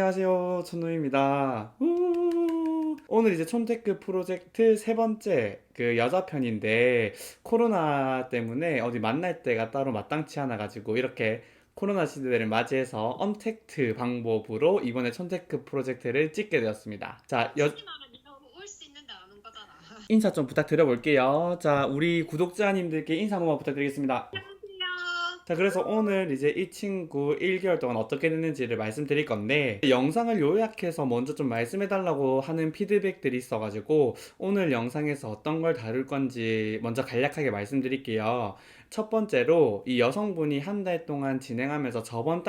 안녕하세요. 천우입니다. 오늘 이제 촌테크 프로젝트 세 번째 그 여자 편인데 코로나 때문에 어디 만날 때가 따로 마땅치 않아 가지고 이렇게 코로나 시대를 맞이해서 언택트 방법으로 이번에 촌테크 프로젝트를 찍게 되었습니다. 자, 솔직히 말하면 네가 올 수 있는데 안 온 거잖아. 인사 좀 부탁드려 볼게요. 자, 우리 구독자님들께 인사 한번 부탁드리겠습니다. 안녕하세요. 자, 그래서 오늘 이제 이 친구 1개월 동안 어떻게 됐는지를 말씀드릴 건데, 영상을 요약해서 먼저 좀 말씀해달라고 하는 피드백들이 있어가지고, 오늘 영상에서 어떤 걸 다룰 건지 먼저 간략하게 말씀드릴게요. 첫 번째로, 이 여성분이 한 달 동안 진행하면서 저번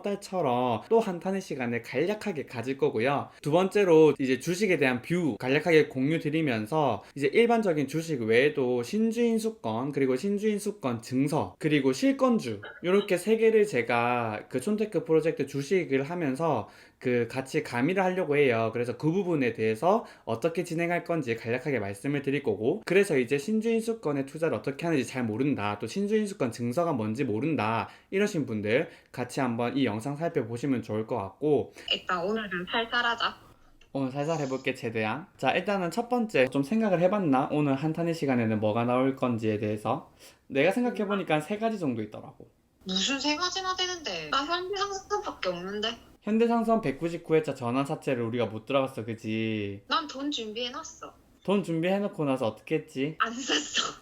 달처럼 또 한타는 시간을 간략하게 가질 거고요. 두 번째로, 이제 주식에 대한 뷰 간략하게 공유 드리면서, 이제 일반적인 주식 외에도 신주인 수권, 그리고 신주인 수권 증서, 그리고 실권주 이렇게 세 개를 제가 그 촌테크 프로젝트 주식을 하면서 그 같이 가미를 하려고 해요. 그래서 그 부분에 대해서 어떻게 진행할 건지 간략하게 말씀을 드릴 거고, 그래서 이제 신주인수권에 투자를 어떻게 하는지 잘 모른다, 또 신주인수권 증서가 뭔지 모른다 이러신 분들 같이 한번 이 영상 살펴보시면 좋을 것 같고, 일단 오늘은 살살하자. 오늘 살살 해볼게 최대한. 자, 일단은 첫 번째 좀 생각을 해봤나? 오늘 한타는 시간에는 뭐가 나올 건지에 대해서 내가 생각해보니까 세 가지 정도 있더라고. 무슨 세 가지나 되는데? 나 현대상승밖에 없는데. 현대상선 199회차 전환사채를 우리가 못 들어갔어, 그지? 난 돈 준비해놨어. 돈 준비해놓고 나서 어떻게 했지? 안 샀어.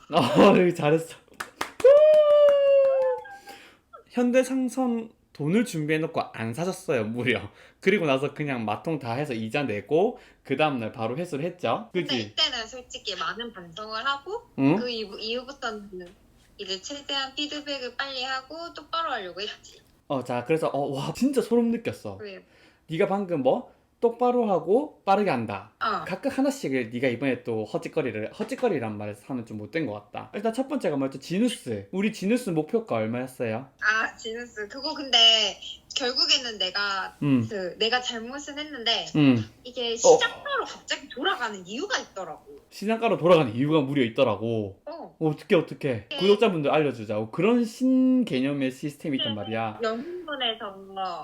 잘했어. 현대상선 돈을 준비해놓고 안 사셨어요, 무려. 그리고 나서 그냥 마통 다 해서 이자 내고 그 다음날 바로 회수를 했죠, 근데 그지? 이때는 솔직히 많은 반성을 하고 응? 그 이후부터는 이제 최대한 피드백을 빨리 하고 똑바로 하려고 했지. 자, 그래서 와, 진짜 소름 느꼈어. 왜? 네가 방금 뭐 똑바로 하고 빠르게 한다. 어. 각각 하나씩을 네가 이번에 또 헛짓거리란 말을 하면 좀 못된 것 같다. 일단 첫 번째가 뭐였죠? 지누스. 우리 지누스 목표가 얼마였어요? 아, 지누스. 그거 근데 결국에는 음, 내가 잘못은 했는데 음. 이게 시작가로 갑자기 돌아가는 이유가 있더라고. 시장가로 돌아가는 이유가 무려 있더라고. 어떻게 구독자분들 알려주자. 그런 신개념의 시스템이 있단 말이야. 영등분에서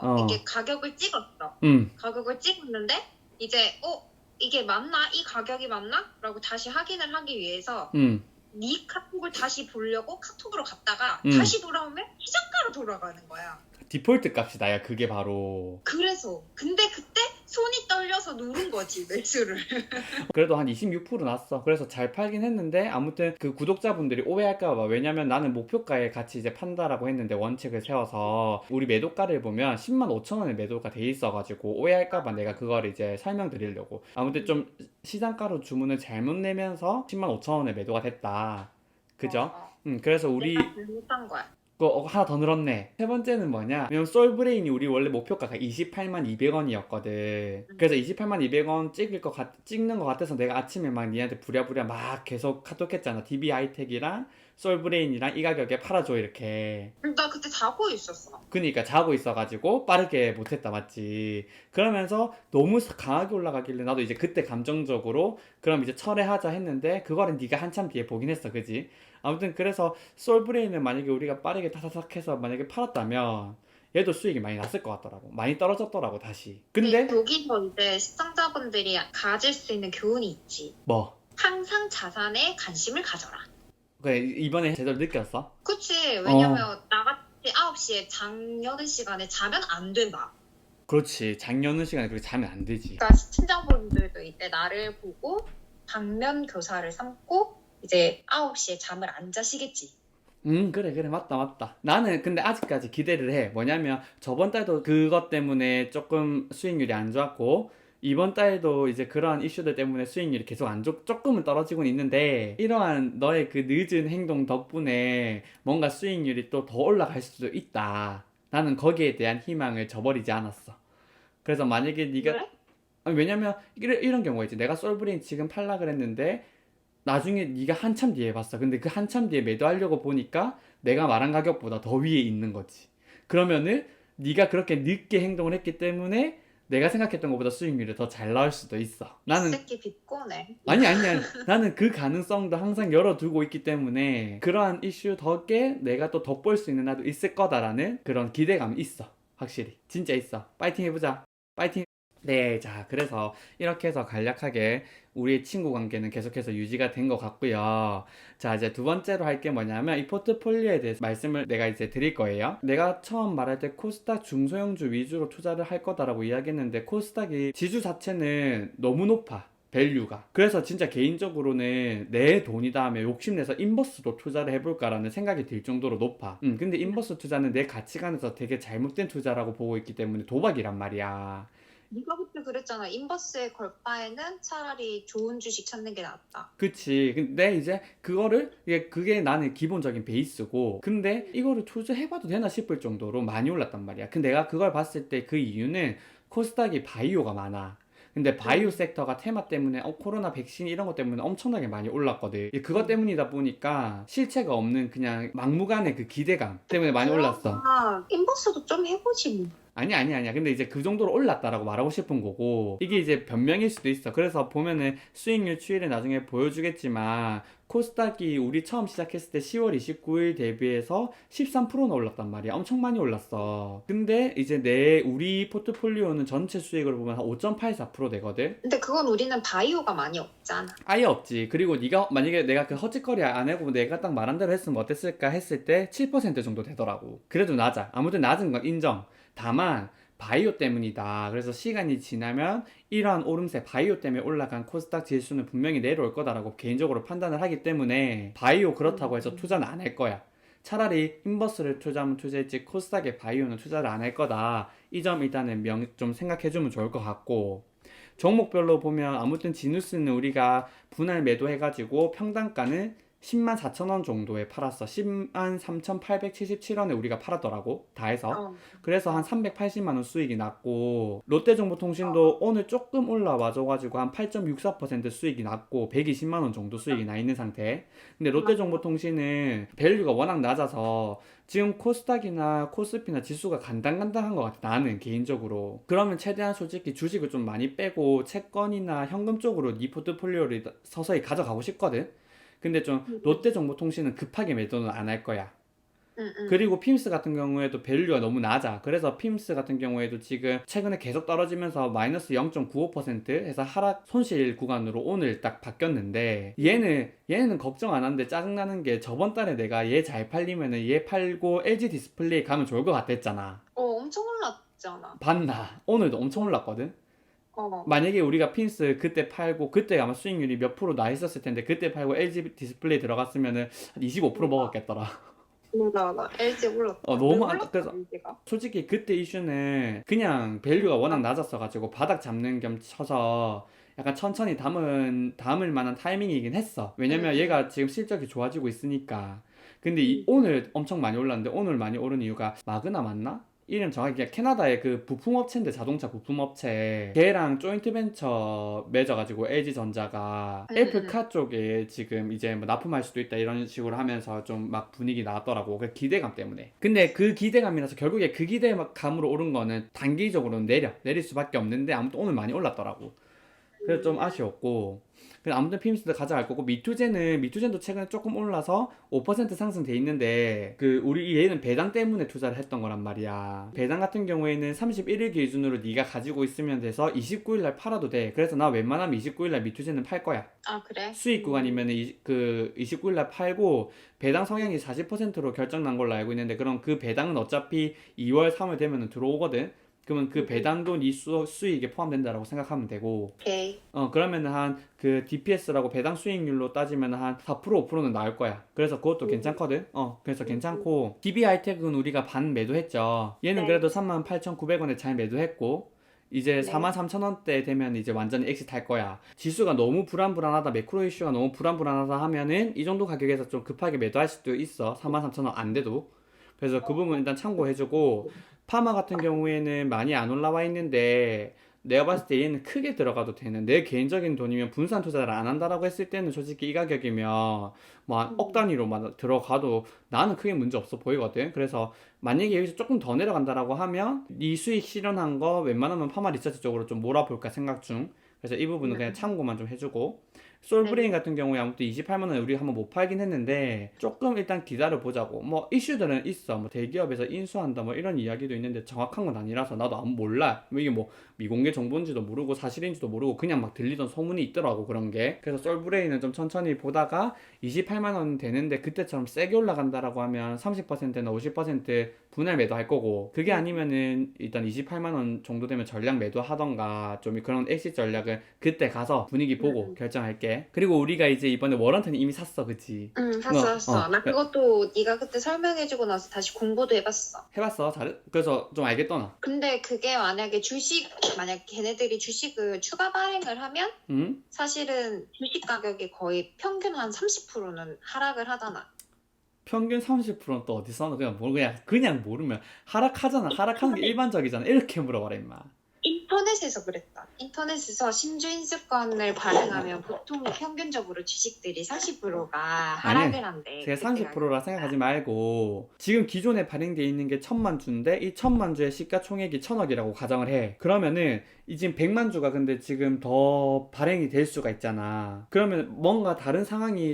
어. 이게 가격을 찍었어. 음, 가격을 찍었는데 이제 이게 맞나? 이 가격이 맞나? 라고 다시 확인을 하기 위해서 음, 네 카톡을 다시 보려고 카톡으로 갔다가 음. 다시 돌아오면 시장가로 돌아가는 거야. 디폴트 값이다, 야, 그게 바로. 그래서 근데 그때 손이 떨려서 누른 거지 매수를. 그래도 한 26% 났어. 그래서 잘 팔긴 했는데, 아무튼 그 구독자분들이 오해할까봐. 왜냐면 나는 목표가에 같이 이제 판다라고 했는데 원칙을 세워서 우리 매도가를 보면 10만 5천 원에 매도가 돼 있어가지고 오해할까봐 내가 그거를 이제 설명드리려고. 아무튼 좀 시장가로 주문을 잘못 내면서 10만 5천 원에 매도가 됐다. 그죠? 그래서 우리 내가 잘못한 거야. 하나 더 늘었네. 세 번째는 뭐냐? 왜냐면 솔브레인이 우리 원래 목표가가 28만 200원이었거든. 그래서 28만 200원 찍는 것 같아서 내가 아침에 막 니한테 부랴부랴 막 계속 카톡했잖아. DB 하이텍이랑 솔브레인이랑 이 가격에 팔아줘 이렇게. 나 그때 자고 있었어. 그니까 자고 있어가지고 빠르게 못했다, 맞지? 그러면서 너무 강하게 올라가길래 나도 이제 그때 감정적으로 그럼 이제 철회하자 했는데 그거를 네가 한참 뒤에 보긴 했어, 그지? 아무튼 그래서 솔브레인을 만약에 우리가 빠르게 타사삭 해서 만약에 팔았다면 얘도 수익이 많이 났을 것 같더라고. 많이 떨어졌더라고, 다시. 근데 여기서 이제 시청자분들이 가질 수 있는 교훈이 있지. 뭐 항상 자산에 관심을 가져라. 그래, 이번에 제대로 느꼈어? 그치. 왜냐면 나같이 9시에 장여는 시간에 자면 안 된다. 그렇지. 작년은 시간에 그렇게 자면 안 되지. 그러니까 시청자분들도 이때 나를 보고 방면 교사를 삼고 이제 9시에 잠을 안 자시겠지. 그래, 맞다. 나는 근데 아직까지 기대를 해. 뭐냐면, 저번 달도 그것 때문에 조금 수익률이 안 좋았고, 이번 달도 이제 그러한 이슈들 때문에 수익률이 계속 조금은 떨어지고는 있는데, 이러한 너의 그 늦은 행동 덕분에 뭔가 수익률이 또 더 올라갈 수도 있다. 나는 거기에 대한 희망을 저버리지 않았어. 그래서 만약에 네가, 왜? 아니, 왜냐면, 이런 경우가 있지. 내가 솔브레인 지금 팔라 그랬는데, 나중에 네가 한참 뒤에 봤어. 근데 그 한참 뒤에 매도하려고 보니까 내가 말한 가격보다 더 위에 있는 거지. 그러면은 네가 그렇게 늦게 행동을 했기 때문에 내가 생각했던 것보다 수익률이 더 잘 나올 수도 있어. 이 나는 새끼 비꼬네. 아니. 나는 그 가능성도 항상 열어두고 있기 때문에 그러한 이슈 덕에 내가 또 더 벌 수 있는 날도 있을 거다라는 그런 기대감이 있어. 확실히. 진짜 있어. 파이팅 해보자. 파이팅! 네, 자, 그래서 이렇게 해서 간략하게 우리의 친구 관계는 계속해서 유지가 된 것 같고요. 자, 이제 두 번째로 할 게 뭐냐면 이 포트폴리오에 대해서 말씀을 내가 이제 드릴 거예요. 내가 처음 말할 때 코스닥 중소형주 위주로 투자를 할 거다라고 이야기했는데 코스닥이 지주 자체는 너무 높아. 밸류가. 그래서 진짜 개인적으로는 내 돈이다 하면 욕심내서 인버스도 투자를 해볼까라는 생각이 들 정도로 높아. 근데 인버스 투자는 내 가치관에서 되게 잘못된 투자라고 보고 있기 때문에 도박이란 말이야. 네가 그때 그랬잖아. 인버스에 걸 바에는 차라리 좋은 주식 찾는 게 낫다. 그치. 근데 이제 그거를, 그게 나는 기본적인 베이스고, 근데 이거를 투자해봐도 되나 싶을 정도로 많이 올랐단 말이야. 근데 내가 그걸 봤을 때 그 이유는 코스닥이 바이오가 많아. 근데 바이오 섹터가 테마 때문에 코로나 백신 이런 것 때문에 엄청나게 많이 올랐거든. 그것 때문이다 보니까 실체가 없는 그냥 막무가내 그 기대감 때문에 많이 올랐어. 그러면 인버스도 좀 해보지 뭐. 아니야. 근데 이제 그 정도로 올랐다라고 말하고 싶은 거고, 이게 이제 변명일 수도 있어. 그래서 보면은 수익률 추이를 나중에 보여주겠지만, 코스닥이 우리 처음 시작했을 때 10월 29일 대비해서 13%나 올랐단 말이야. 엄청 많이 올랐어. 근데 이제 우리 포트폴리오는 전체 수익을 보면 한 5.84% 되거든? 근데 그건 우리는 바이오가 많이 없잖아. 아예 없지. 그리고 네가 만약에 내가 그 헛짓거리 안 하고 내가 딱 말한 대로 했으면 어땠을까 했을 때 7% 정도 되더라고. 그래도 낮아. 아무튼 낮은 건 인정. 다만 바이오 때문이다. 그래서 시간이 지나면 이러한 오름세 바이오 때문에 올라간 코스닥 지수는 분명히 내려올 거다라고 개인적으로 판단을 하기 때문에 바이오 그렇다고 해서 투자는 안 할 거야. 차라리 인버스를 투자하면 투자했지 코스닥의 바이오는 투자를 안 할 거다. 이 점 일단은 좀 생각해주면 좋을 것 같고, 종목별로 보면 아무튼 지누스는 우리가 분할 매도해가지고 평단가는 10만 4천 원 정도에 팔았어. 10만 3,877원에 우리가 팔았더라고. 다 해서. 어. 그래서 한 380만 원 수익이 났고, 롯데정보통신도 오늘 조금 올라와줘가지고 한 8.64% 수익이 났고 120만 원 정도 수익이 나 있는 상태. 근데 롯데정보통신은 밸류가 워낙 낮아서 지금 코스닥이나 코스피나 지수가 간당간당한 것 같아, 나는 개인적으로. 그러면 최대한 솔직히 주식을 좀 많이 빼고 채권이나 현금 쪽으로 네 포트폴리오를 서서히 가져가고 싶거든. 근데 좀 롯데정보통신은 급하게 매도는 안 할 거야. 응, 응. 그리고 핌스 같은 경우에도 밸류가 너무 낮아. 그래서 핌스 같은 경우에도 지금 최근에 계속 떨어지면서 마이너스 0.95% 해서 하락 손실 구간으로 오늘 딱 바뀌었는데, 얘는 걱정 안 하는데 짜증나는 게 저번 달에 내가 얘 잘 팔리면은 얘 팔고 LG 디스플레이 가면 좋을 것 같다 했잖아. 엄청 올랐잖아. 봤나? 오늘도 엄청 올랐거든? 어. 만약에 우리가 핀스 그때 팔고, 그때 아마 수익률이 몇 프로 나 있었을 텐데 그때 팔고 LG 디스플레이 들어갔으면은 한 25% 먹었겠더라. 나 LG 올랐다. 너무 왜 안 올랐다, 그래서 LG가? 솔직히 그때 이슈는 그냥 밸류가 워낙 낮았어가지고 바닥 잡는 겸 쳐서 약간 천천히 담을 만한 타이밍이긴 했어. 왜냐면 얘가 지금 실적이 좋아지고 있으니까. 근데 오늘 엄청 많이 올랐는데, 오늘 많이 오른 이유가 마그나 맞나? 이름 정확히 캐나다의 그 부품업체인데, 자동차 부품업체 걔랑 조인트 벤처 맺어가지고 LG전자가 애플카 쪽에 지금 이제 뭐 납품할 수도 있다 이런 식으로 하면서 좀 막 분위기 나왔더라고. 그 기대감 때문에. 근데 그 기대감이라서 결국에 그 기대감으로 오른 거는 단기적으로는 내릴 수밖에 없는데, 아무튼 오늘 많이 올랐더라고. 그래서 좀 아쉬웠고, 근데 아무튼 핌스도 가져갈 거고, 미투젠도 최근에 조금 올라서 5% 상승돼 있는데, 우리 얘는 배당 때문에 투자를 했던 거란 말이야. 배당 같은 경우에는 31일 기준으로 네가 가지고 있으면 돼서 29일 날 팔아도 돼. 그래서 나 웬만하면 29일 날 미투젠은 팔 거야. 아, 그래? 수익 구간이면 29일 날 팔고, 배당 성향이 40%로 결정난 걸로 알고 있는데, 그럼 그 배당은 어차피 2월 3월 되면 들어오거든. 그러면 그 배당도 네 수익에 포함된다라고 생각하면 되고, 오케이. 그러면은 한 그 DPS라고 배당 수익률로 따지면 한 4% 5%는 나올 거야. 그래서 그것도 괜찮거든. 그래서 괜찮고, DB하이텍은 우리가 반 매도했죠. 얘는 네. 그래도 38,900원에 잘 매도했고, 이제 네. 43,000원대 되면 이제 완전히 엑시트 할 거야. 지수가 너무 불안불안하다, 매크로 이슈가 너무 불안불안하다 하면은 이 정도 가격에서 좀 급하게 매도할 수도 있어. 43,000원 안 돼도. 그래서 그 부분 일단 참고해주고, 파마 같은 경우에는 많이 안 올라와 있는데, 내가 봤을 때 얘는 크게 들어가도 되는, 내 개인적인 돈이면 분산 투자를 안 한다라고 했을 때는 솔직히 이 가격이면 뭐 한 억 단위로만 들어가도 나는 크게 문제 없어 보이거든. 그래서 만약에 여기서 조금 더 내려간다라고 하면 이 수익 실현한 거 웬만하면 파마 리서치 쪽으로 좀 몰아볼까 생각 중. 그래서 이 부분은 그냥 참고만 좀 해주고, 솔브레인 같은 경우에 아무튼 28만 원에 우리가 한번 못 팔긴 했는데 조금 일단 기다려 보자고. 뭐 이슈들은 있어. 뭐 대기업에서 인수한다 뭐 이런 이야기도 있는데 정확한 건 아니라서 나도 안 몰라. 뭐 이게 뭐 미공개 정보인지도 모르고 사실인지도 모르고 그냥 막 들리던 소문이 있더라고 그런 게. 그래서 솔브레인은 좀 천천히 보다가 28만 원 되는데 그때처럼 세게 올라간다라고 하면 30%나 50% 분할 매도할 거고, 그게 아니면은 일단 28만 원 정도 되면 전량 매도하던가 좀 그런 엑시 전략을 그때 가서 분위기 보고 결정할게. 그리고 우리가 이제 이번에 워런트는 이미 샀어, 그치? 응, 샀어. 나 그것도 네가 그때 설명해주고 나서 다시 공부도 해봤어. 해봤어, 잘. 그래서 좀 알겠더나. 근데 그게 만약에 만약 걔네들이 주식을 추가 발행을 하면 응? 사실은 주식 가격이 거의 평균 한 30%는 하락을 하잖아. 평균 30%는 또 어디서 나 그냥 모르면 하락하잖아. 하락하는 게 일반적이잖아. 이렇게 물어봐라 임마. 인터넷에서 그랬다. 인터넷에서 신주인수권을 발행하면 보통 평균적으로 주식들이 40%가 하락을 한대. 제가 30%라 생각하지 말고 지금 기존에 발행되어 있는 게 1000만 주인데 이 1000만 주의 시가총액이 1000억이라고 가정을 해. 그러면은 이 지금 100만 주가 근데 지금 더 발행이 될 수가 있잖아. 그러면 뭔가 다른 상황이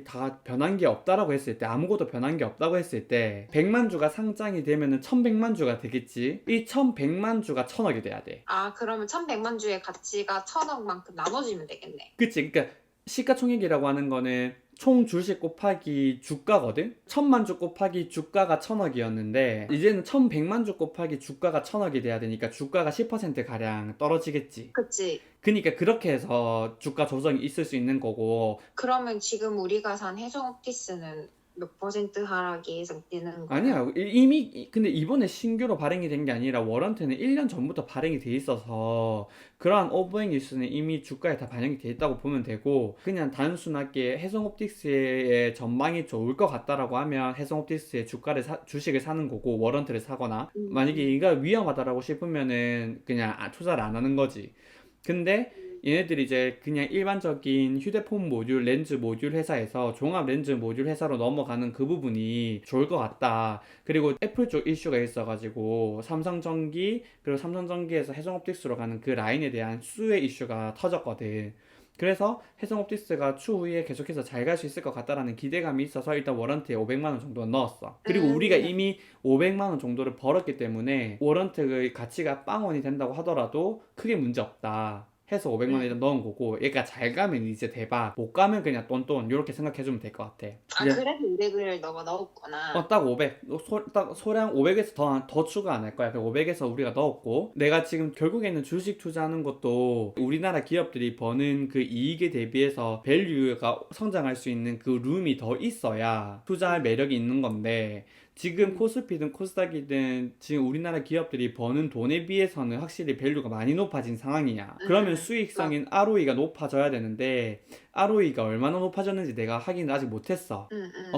다 변한 게 없다라고 했을 때, 아무것도 변한 게 없다고 했을 때 100만 주가 상장이 되면은 1100만 주가 되겠지. 이 1100만 주가 1000억이 돼야 돼. 아, 그러면 1100만 주의 가치가 1000억만큼 나눠지면 되겠네. 그치? 그러니까 시가총액이라고 하는 거는 총 주식 곱하기 주가거든? 1000만 주 곱하기 주가가 1000억이었는데 이제는 1100만 주 곱하기 주가가 1000억이 돼야 되니까 주가가 10%가량 떨어지겠지. 그치? 그러니까 그렇게 해서 주가 조정이 있을 수 있는 거고. 그러면 지금 우리가 산 해성옵티스는 몇 퍼센트 하락이 예상되는 거야? 아니야, 이미 근데 이번에 신규로 발행이 된 게 아니라 워런트는 1년 전부터 발행이 돼 있어서 그러한 오버행 일수는 이미 주가에 다 반영이 돼 있다고 보면 되고, 그냥 단순하게 해성옵틱스의 전망이 좋을 것 같다라고 하면 해성옵틱스의 주식을 사는 거고 워런트를 사거나, 만약에 이가 위험하다라고 싶으면은 그냥 투자를 안 하는 거지. 근데 얘네들이 이제 그냥 일반적인 휴대폰 모듈, 렌즈 모듈 회사에서 종합 렌즈 모듈 회사로 넘어가는 그 부분이 좋을 것 같다. 그리고 애플 쪽 이슈가 있어가지고 삼성전기, 그리고 삼성전기에서 해성옵틱스로 가는 그 라인에 대한 수혜 이슈가 터졌거든. 그래서 해성옵틱스가 추후에 계속해서 잘 갈 수 있을 것 같다라는 기대감이 있어서 일단 워런트에 500만 원 정도는 넣었어. 그리고 우리가 이미 500만 원 정도를 벌었기 때문에 워런트의 가치가 빵원이 된다고 하더라도 크게 문제 없다 해서 500만 원 일단 넣은 거고, 얘가 잘 가면 이제 대박, 못 가면 그냥 똔똔 이렇게 생각해주면 될 것 같아. 아, 그래서 500을 너가 넣었구나. 딱 500. 딱 소량 500에서 더 추가 안 할 거야. 500에서 우리가 넣었고, 내가 지금 결국에는 주식 투자하는 것도 우리나라 기업들이 버는 그 이익에 대비해서 밸류가 성장할 수 있는 그 룸이 더 있어야 투자할 매력이 있는 건데, 지금 코스피든 코스닥이든 지금 우리나라 기업들이 버는 돈에 비해서는 확실히 밸류가 많이 높아진 상황이야. 그러면 수익성인 ROE가 높아져야 되는데 ROE가 얼마나 높아졌는지 내가 확인을 아직 못했어.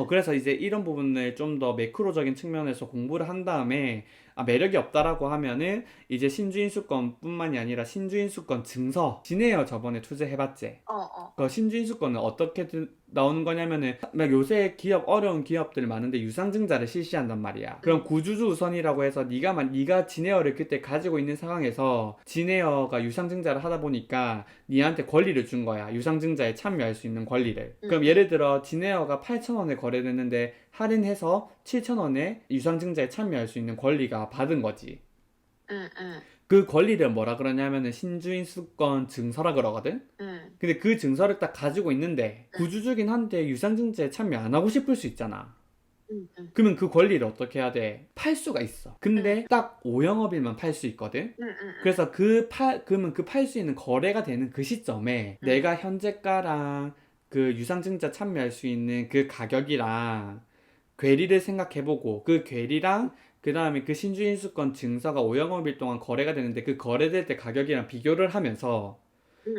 그래서 이제 이런 부분을 좀 더 매크로적인 측면에서 공부를 한 다음에 매력이 없다라고 하면은 이제 신주인수권 뿐만이 아니라 신주인수권 증서, 진에어 저번에 투자해봤지? 그 신주인수권은 어떻게 나오는 거냐면은 막 요새 어려운 기업들 많은데 유상증자를 실시한단 말이야. 그럼 구주주 우선이라고 해서 네가 진에어를 그때 가지고 있는 상황에서 진에어가 유상증자를 하다 보니까 니한테 권리를 준 거야. 유상증자에 참여할 수 있는 권리를. 그럼 예를 들어 진에어가 8,000원에 거래됐는데 할인해서 7,000원에 유상증자에 참여할 수 있는 권리가 받은 거지. 그 권리를 뭐라 그러냐면은 신주인수권 증서라 그러거든? 근데 그 증서를 딱 가지고 있는데 구주주긴 한데 유상증자에 참여 안 하고 싶을 수 있잖아. 그러면 그 권리를 어떻게 해야 돼? 팔 수가 있어. 근데 딱 5영업일만 팔 수 있거든? 그래서 그러면 그 팔 수 있는 거래가 되는 그 시점에 내가 현재가랑 그 유상증자 참여할 수 있는 그 가격이랑 괴리를 생각해보고, 그 괴리랑 그 다음에 그 신주인수권 증서가 5영업일 동안 거래가 되는데 그 거래될 때 가격이랑 비교를 하면서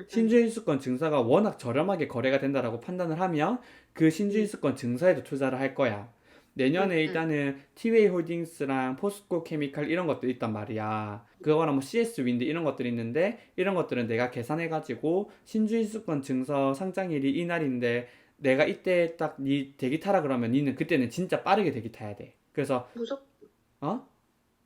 신주인수권 증서가 워낙 저렴하게 거래가 된다라고 판단을 하면 그 신주인수권 증서에도 투자를 할 거야. 내년에 일단은 티웨이 홀딩스랑 포스코 케미칼 이런 것들 있단 말이야. 그거랑 뭐 CS 윈드 이런 것들이 있는데, 이런 것들은 내가 계산해가지고 신주인수권 증서 상장일이 이날인데 내가 이때 딱 니 대기 타라 그러면 니는 그때는 진짜 빠르게 대기 타야 돼. 그래서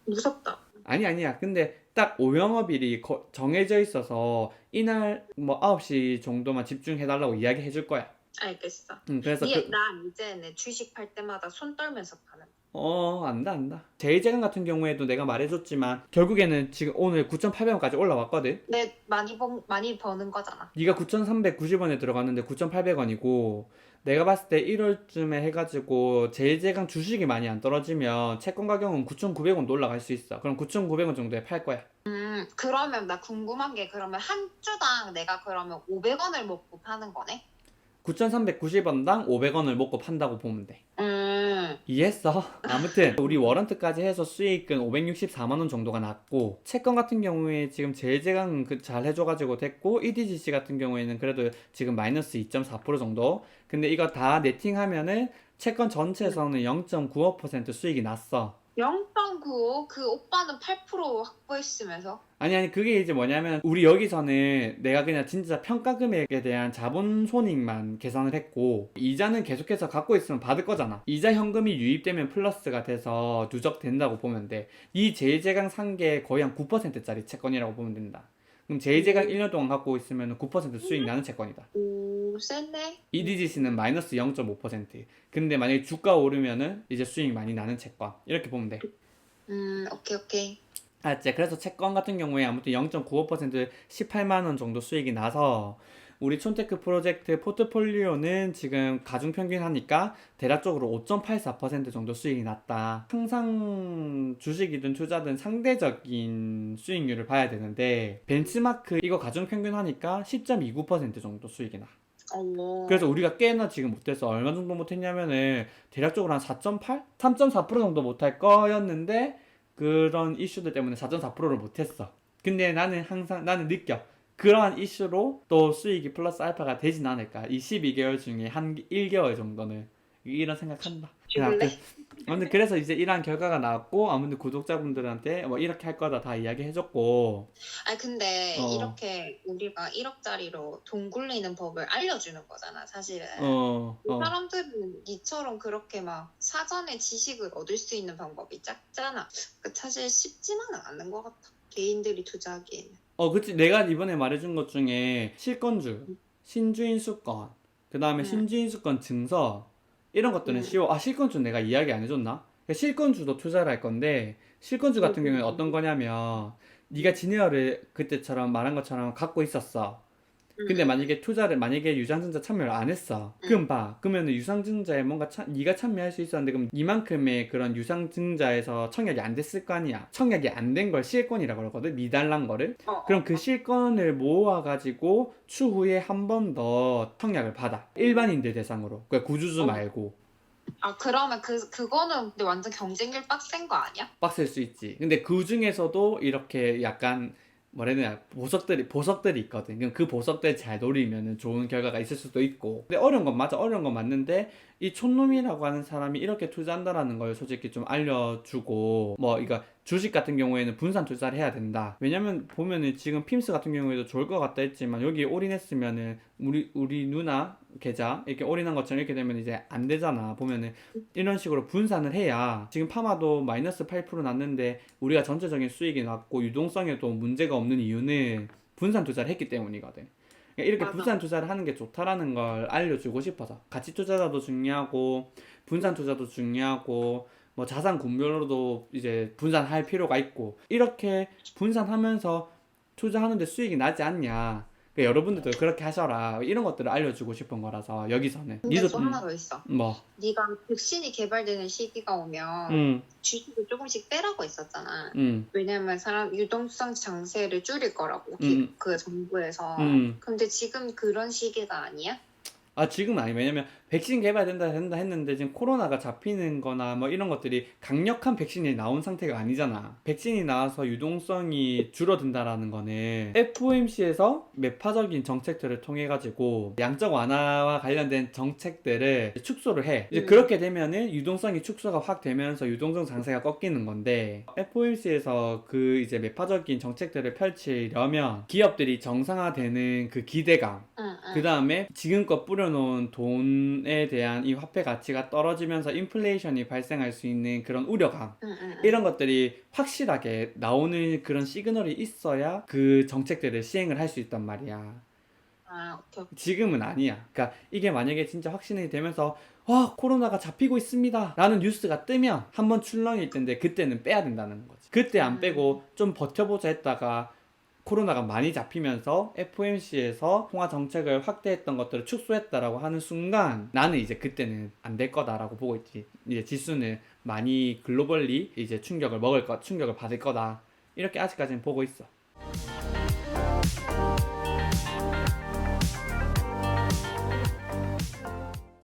무섭다. 아니야. 근데 딱 오영업일이 정해져 있어서 이날 뭐 9시 정도만 집중해달라고 이야기해 줄 거야. 알겠어. 그래서 나 이제는 주식 팔 때마다 손 떨면서 파는. 안다. 제일제강 같은 경우에도 내가 말해줬지만 결국에는 지금 오늘 9,800원까지 올라왔거든. 내 많이 버는 거잖아. 네가 9,390원에 들어갔는데 9,800원이고 내가 봤을 때 1월쯤에 해가지고 제일제강 주식이 많이 안 떨어지면 채권 가격은 9,900원도 올라갈 수 있어. 그럼 9,900원 정도에 팔 거야. 그러면 나 궁금한 게 그러면 한 주당 내가 그러면 500원을 먹고 파는 거네? 9,390원당 500원을 먹고 판다고 보면 돼. 이해했어? 아무튼 우리 워런트까지 해서 수익은 564만원 정도가 났고 채권 같은 경우에 지금 제일제강 잘 해줘가지고 됐고 EDGC 같은 경우에는 그래도 지금 마이너스 2.4% 정도. 근데 이거 다 네팅하면은 채권 전체에서는 0.95% 수익이 났어. 0.95? 그 오빠는 8% 확보했으면서? 아니 그게 이제 뭐냐면 우리 여기서는 내가 그냥 진짜 평가 금액에 대한 자본 손익만 계산을 했고 이자는 계속해서 갖고 있으면 받을 거잖아. 이자 현금이 유입되면 플러스가 돼서 누적된다고 보면 돼. 이 제일제강 산 게 거의 한 9%짜리 채권이라고 보면 된다. 그럼 제일제강 1년 동안 갖고 있으면 9% 수익 나는 채권이다. 오, 센데? EDGC는 마이너스 0.5%. 근데 만약에 주가 오르면은 이제 수익 많이 나는 채권. 이렇게 보면 돼. 오케이. 알았지? 그래서 채권 같은 경우에 아무튼 0.95% 18만원 정도 수익이 나서 우리 촌테크 프로젝트 포트폴리오는 지금 가중평균 하니까 대략적으로 5.84% 정도 수익이 났다. 항상 주식이든 투자든 상대적인 수익률을 봐야 되는데 벤치마크 이거 가중평균 하니까 10.29% 정도 수익이 나. 그래서 우리가 꽤나 지금 못해서 얼마 정도 못했냐면은 대략적으로 한 4.8? 3.4% 정도 못할 거였는데 그런 이슈들 때문에 4.4%를 못했어. 근데 나는 느껴. 그러한 이슈로 또 수익이 플러스 알파가 되진 않을까. 이 12개월 중에 한 1개월 정도는. 이런 생각한다. 죽을래? 아무튼 그래서 이제 이러한 결과가 나왔고, 아무튼 구독자분들한테 뭐 이렇게 할 거다 다 이야기 해줬고. 아니 근데 어. 이렇게 우리가 1억짜리로 돈 굴리는 법을 알려주는 거잖아 사실은. 그 사람들은 니처럼 그렇게 막 사전에 지식을 얻을 수 있는 방법이 작잖아. 사실 쉽지만은 않는 것 같아. 개인들이 투자하기에는. 그치. 내가 이번에 말해준 것 중에 실권주, 신주인 수권, 그 다음에 신주인 수권 증서, 이런 것들은 쉬워. 실권주 내가 이야기 안 해줬나? 실권주도 투자를 할 건데, 실권주 같은 경우는 어떤 거냐면, 네가 지니어를 그때처럼 말한 것처럼 갖고 있었어. 근데 만약에 유상증자 참여를 안 했어. 그러면은 유상증자에 뭔가 네가 참여할 수 있었는데 그럼 이만큼의 그런 유상증자에서 청약이 안 됐을 거 아니야. 청약이 안 된 걸 실권이라고 그러거든. 미달난 거를. 그럼 그 실권을 모아가지고 추후에 한 번 더 청약을 받아. 일반인들 대상으로. 그러니까 구주주 말고. 그러면 그거는 근데 완전 경쟁률 빡센 거 아니야? 빡셀 수 있지. 근데 그 중에서도 이렇게 약간 뭐라 해야 되나 보석들이 있거든. 그럼 그 보석들 잘 노리면은 좋은 결과가 있을 수도 있고. 근데 어려운 건 맞는데 이 촌놈이라고 하는 사람이 이렇게 투자한다라는 걸 솔직히 좀 알려주고 뭐 이거 주식 같은 경우에는 분산 투자를 해야 된다. 왜냐면 보면은 지금 핌스 같은 경우에도 좋을 것 같다 했지만 여기 올인했으면은 우리 누나 계좌 이렇게 올인한 것처럼 이렇게 되면 이제 안 되잖아. 보면은 이런 식으로 분산을 해야 지금 파마도 마이너스 8% 났는데 우리가 전체적인 수익이 났고 유동성에도 문제가 없는 이유는 분산 투자를 했기 때문이거든. 그러니까 이렇게 분산 투자를 하는 게 좋다라는 걸 알려주고 싶어서 가치 투자자도 중요하고 분산 투자도 중요하고 뭐 자산 군별로도 이제 분산할 필요가 있고 이렇게 분산하면서 투자하는데 수익이 나지 않냐. 그러니까 여러분들도 그렇게 하셔라. 이런 것들을 알려주고 싶은 거라서 여기서는. 근데 또 하나 더 있어. 뭐? 네가 백신이 개발되는 시기가 오면 주식을 조금씩 떼라고 했었잖아. 왜냐면 유동성 장세를 줄일 거라고 그 정부에서. 근데 지금 그런 시기가 아니야? 지금은 아니. 왜냐면 백신 개발된다 했는데 지금 코로나가 잡히는 거나 뭐 이런 것들이 강력한 백신이 나온 상태가 아니잖아. 백신이 나와서 유동성이 줄어든다라는 거는 FOMC에서 매파적인 정책들을 통해 가지고 양적 완화와 관련된 정책들을 축소를 해. 이제 그렇게 되면은 유동성이 축소가 확 되면서 유동성 장세가 꺾이는 건데 FOMC에서 그 이제 매파적인 정책들을 펼치려면 기업들이 정상화되는 그 기대감 그 다음에 지금껏 뿌려놓은 돈에 대한 이 화폐 가치가 떨어지면서 인플레이션이 발생할 수 있는 그런 우려감, 이런 것들이 확실하게 나오는 그런 시그널이 있어야 그 정책들을 시행을 할 수 있단 말이야. 오케이. 지금은 아니야. 그러니까 이게 만약에 진짜 확신이 되면서 와, 코로나가 잡히고 있습니다 라는 뉴스가 뜨면 한번 출렁일 텐데 그때는 빼야 된다는 거지. 그때 안 빼고 좀 버텨보자 했다가 코로나가 많이 잡히면서 FOMC에서 통화 정책을 확대했던 것들을 축소했다라고 하는 순간 나는 이제 그때는 안 될 거다라고 보고 있지. 이제 지수는 많이 글로벌리 이제 충격을 받을 거다, 이렇게 아직까지는 보고 있어.